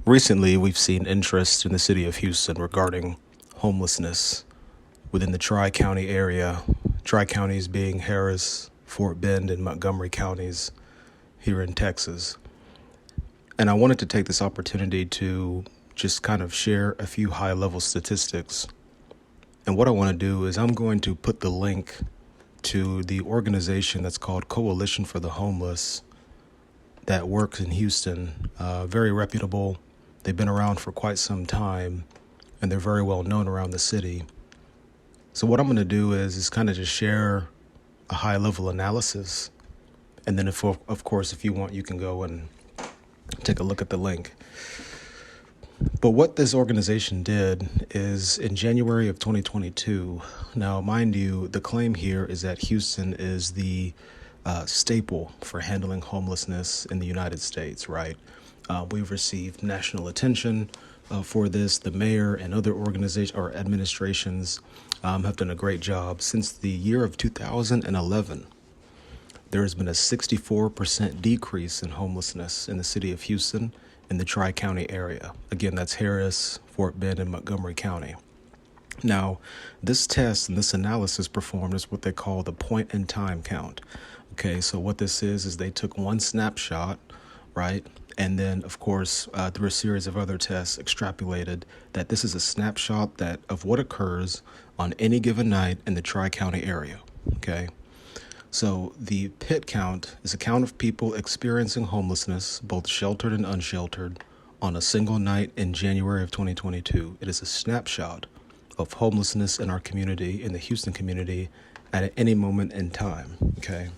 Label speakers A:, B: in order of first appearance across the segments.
A: Recently, we've seen interest in the city of Houston regarding homelessness within the Tri-County area, Tri-Counties being Harris, Fort Bend, and Montgomery counties here in Texas. And I wanted to take this opportunity to just kind of share a few high-level statistics. And what I want to do is I'm going to put the link to the organization that's called Coalition for the Homeless that works in Houston, very reputable. They've been around for quite some time, and they're very well known around the city. So what I'm going to do is kind of just share a high-level analysis, and then of course, if you want, you can go and take a look at the link. But what this organization did is in January of 2022, now mind you, the claim here is that Houston is the staple for handling homelessness in the United States, right? We've received national attention for this. The mayor and other organizations or administrations have done a great job. Since the year of 2011, there has been a 64% decrease in homelessness in the city of Houston in the Tri-County area. Again, that's Harris, Fort Bend, and Montgomery County. Now, this test and this analysis performed is what they call the point-in-time count. Okay, so what this is they took one snapshot, right? And then, of course, through a series of other tests, extrapolated that this is a snapshot of what occurs on any given night in the Tri-County area, okay? So the PIT count is a count of people experiencing homelessness, both sheltered and unsheltered, on a single night in January of 2022. It is a snapshot of homelessness in our community, in the Houston community, at any moment in time, okay?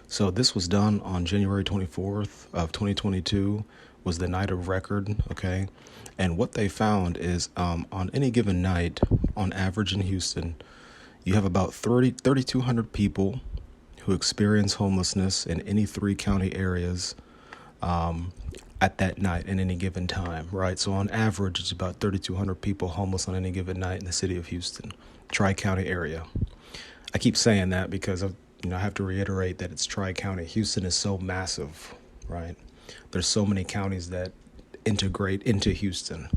A: So this was done on January 24th of 2022, was the night of record, okay? And what they found is on any given night, on average in Houston, you have about 3,200 people who experience homelessness in any three county areas at that night in any given time, right? So on average, it's about 3,200 people homeless on any given night in the city of Houston, Tri-County area. I keep saying that because I have to reiterate that it's Tri-County. Houston is so massive, right? There's so many counties that integrate into Houston.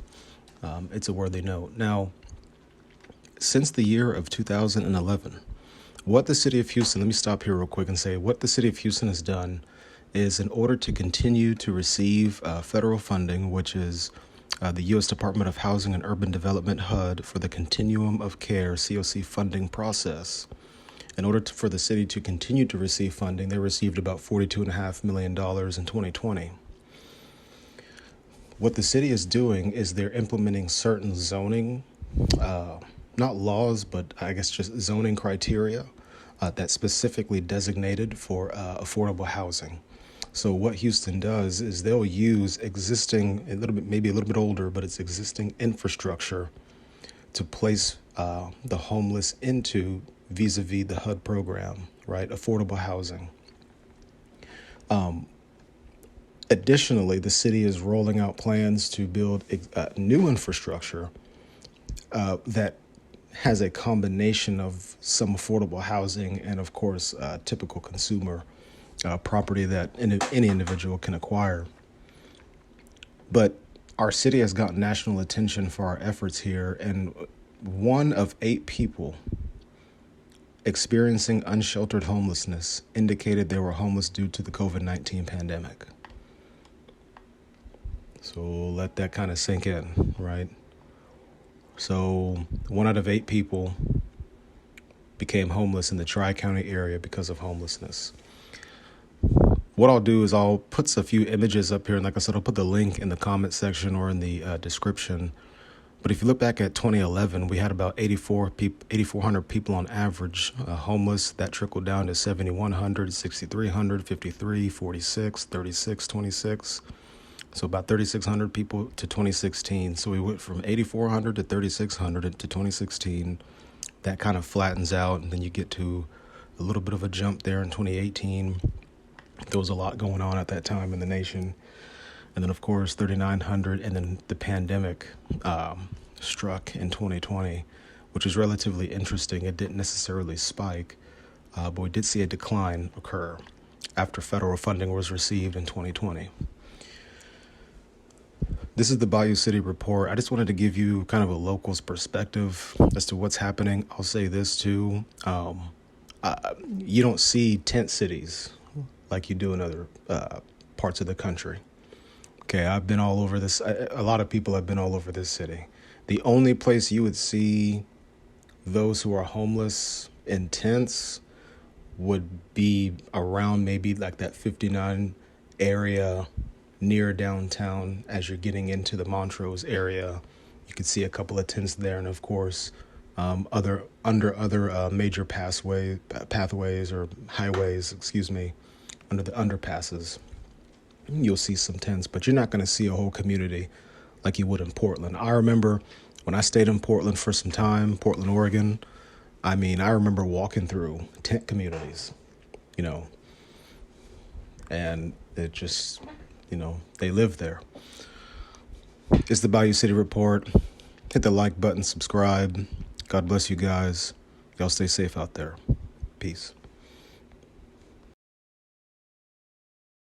A: It's a worthy note. Now, since the year of 2011, what the city of Houston, let me stop here real quick and say what the city of Houston has done is in order to continue to receive federal funding, which is the U.S. Department of Housing and Urban Development HUD for the Continuum of Care COC funding process. In order for the city to continue to receive funding, they received about $42.5 million in 2020. What the city is doing is they're implementing certain zoning, not laws, but I guess just zoning criteria that's specifically designated for affordable housing. So what Houston does is they'll use existing, maybe a little bit older, but it's existing infrastructure to place the homeless into vis-a-vis the HUD program, right? Affordable housing. Additionally, the city is rolling out plans to build new infrastructure that has a combination of some affordable housing and, of course, typical consumer property that any individual can acquire. But our city has gotten national attention for our efforts here, and 1 of 8 people experiencing unsheltered homelessness indicated they were homeless due to the COVID-19 pandemic. So let that kind of sink in, right? So 1 out of 8 people became homeless in the Tri-County area because of homelessness. What I'll do is I'll put a few images up here, and like I said, I'll put the link in the comment section or in the description. But if you look back at 2011, we had about 8,400 people on average homeless. That trickled down to 7,100, 6,300, 53, 46, 36, 26. So about 3,600 people to 2016. So we went from 8,400 to 3,600 to 2016. That kind of flattens out, and then you get to a little bit of a jump there in 2018. There was a lot going on at that time in the nation. And then, of course, 3,900, and then the pandemic struck in 2020, which was relatively interesting. It didn't necessarily spike, but we did see a decline occur after federal funding was received in 2020. This is the Bayou City Report. I just wanted to give you kind of a local's perspective as to what's happening. I'll say this too. You don't see tent cities like you do in other parts of the country. Okay, I've been all over this. A lot of people have been all over this city. The only place you would see those who are homeless in tents would be around maybe like that 59 area near downtown. As you're getting into the Montrose area, you can see a couple of tents there, and of course other major pathways or highways, under the underpasses, you'll see some tents, but you're not going to see a whole community like you would in Portland. I remember when I stayed in Portland for some time, Portland, Oregon. I remember walking through tent communities, and it just, they live there. It's the Bayou City Report. Hit the like button, subscribe. God bless you guys. Y'all stay safe out there. Peace.